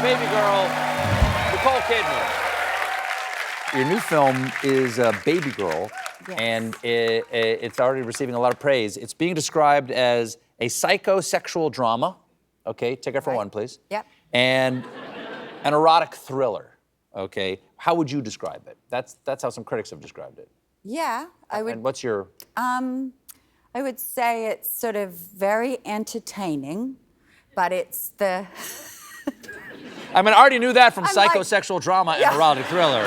Babygirl, Nicole Kidman. Your new film is Babygirl, Yes. and it's already receiving a lot of praise. It's being described as a psychosexual drama. Okay, take it for one, please. Yep. And an erotic thriller. Okay, how would you describe it? That's how some critics have described it. Yeah, I would. And what's your? I would say it's sort of very entertaining, but it's the. I mean, I already knew that from I'm like- psychosexual drama and erotic thriller.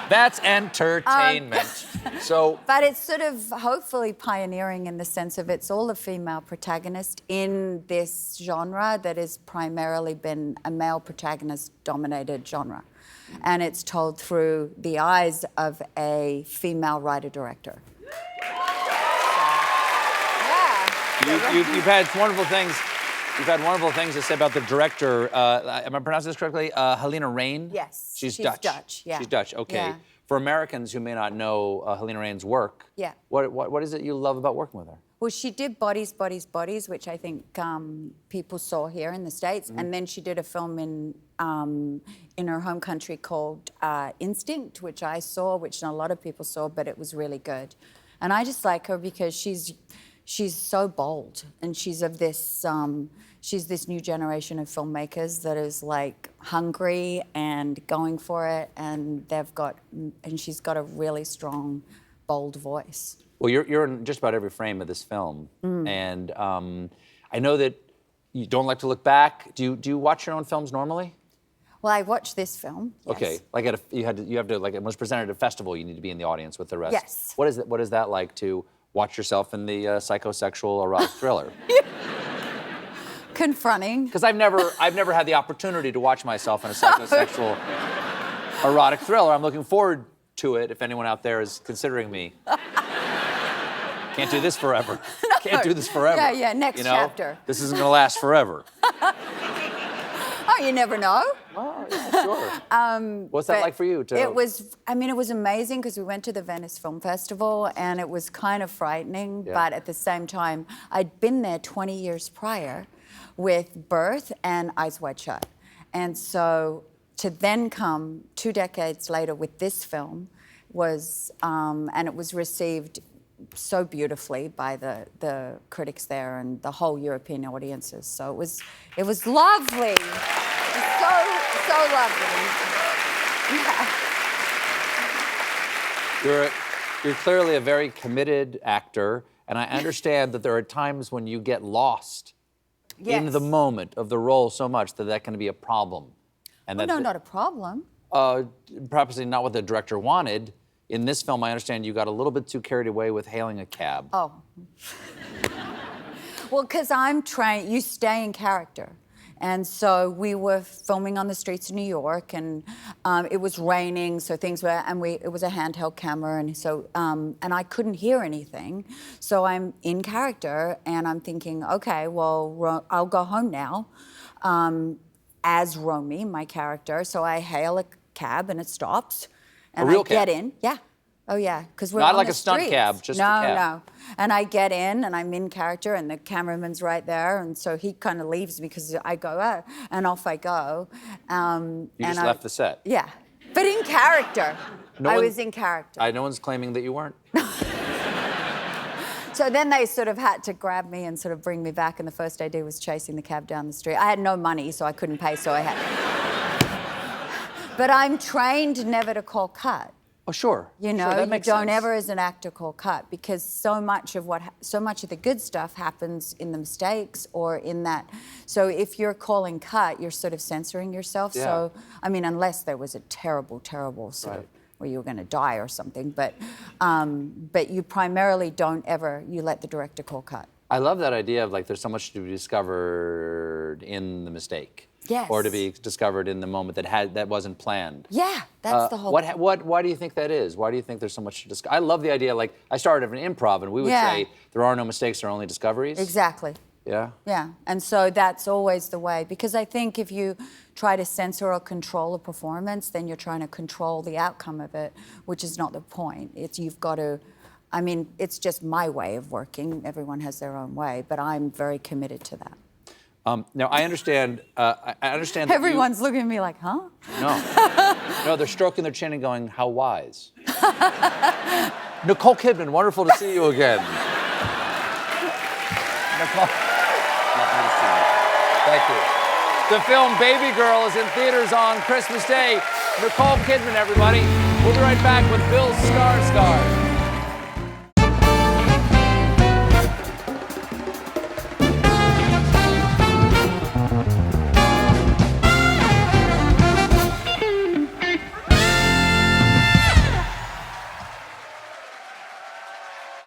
That's entertainment. So. But it's sort of hopefully pioneering in the sense of it's all a female protagonist in this genre that has primarily been a male protagonist-dominated genre. And it's told through the eyes of a female writer-director. You've had wonderful things. You've had wonderful things to say about the director. Am I pronouncing this correctly? Halina Reijn. Yes. She's Dutch. Dutch. Yeah. She's Dutch. Okay. Yeah. For Americans who may not know Halina Rein's work, Yeah. What is it you love about working with her? Well, she did Bodies, Bodies, Bodies, which I think people saw here in the States. Mm-hmm. And then she did a film in her home country called Instinct, which I saw, which not a lot of people saw, but it was really good. And I just like her because she's so bold, and she's this new generation of filmmakers that is like hungry and going for it, and she's got a really strong, bold voice. Well, you're in just about every frame of this film, and I know that you don't like to look back. Do you watch your own films normally? Well, I watched this film. Yes. Okay, like you have to like it was presented at a festival. You need to be in the audience with the rest. Yes. What is that like to watch yourself in the psychosexual erotic thriller? Confronting. Because I've never had the opportunity to watch myself in a psychosexual erotic thriller. I'm looking forward to it. If anyone out there is considering me. Can't do this forever. No. Can't do this forever. Yeah, next chapter. This isn't gonna last forever. Oh, you never know. Well, yeah, sure. What's that like for you? It was amazing because we went to the Venice Film Festival and it was kind of frightening, but at the same time, I'd been there 20 years prior with Birth and Eyes Wide Shut. And so to then come 2 decades later with this film was, and it was received so beautifully by the critics there and the whole European audiences. So it was lovely. It was so lovely. Yeah. You're clearly a very committed actor, and I understand that there are times when you get lost in the moment of the role so much that can be a problem. And no, not a problem. Perhaps not what the director wanted. In this film, I understand you got a little bit too carried away with hailing a cab. Oh. Well, because I'm trained, you stay in character. And so we were filming on the streets of New York, and it was raining, so things were, and it was a handheld camera, and so, and I couldn't hear anything. So I'm in character, and I'm thinking, okay, well, I'll go home now as Romy, my character. So I hail a cab, and it stops. And a real I get cab? in, yeah. Oh yeah, because we're Not on like the a stunt streets. cab, just a no, cab. No. And I get in, and I'm in character, and the cameraman's right there, and so he kind of leaves me because I go, and off I go. You just left the set. Yeah, but in character. I was in character. No one's claiming that you weren't. So then they sort of had to grab me and sort of bring me back, and the first AD was chasing the cab down the street. I had no money, so I couldn't pay, so I had. But I'm trained never to call cut. Oh, sure. You know, sure, that you makes don't sense. ever as an actor call cut because so much of the good stuff happens in the mistakes or in that. So if you're calling cut, you're sort of censoring yourself. Yeah. So, I mean, unless there was a terrible sort of where you were going to die or something. But you primarily you let the director call cut. I love that idea of like there's so much to be discovered in the mistake. Yes. Or to be discovered in the moment that wasn't planned. Yeah, that's the whole point. Why do you think that is? Why do you think there's so much to discover? I love the idea, like, I started an improv, and we would say, there are no mistakes, there are only discoveries. Exactly. Yeah? Yeah, and so that's always the way. Because I think if you try to censor or control a performance, then you're trying to control the outcome of it, which is not the point. You've got to, I mean, it's just my way of working. Everyone has their own way, but I'm very committed to that. Now, I understand. I understand. That Everyone's looking at me like, huh? No, they're stroking their chin and going, "How wise." Nicole Kidman, wonderful to see you again. Nicole, lovely to see you. Thank you. The film Babygirl is in theaters on Christmas Day. Nicole Kidman, everybody. We'll be right back with Bill Skarsgård.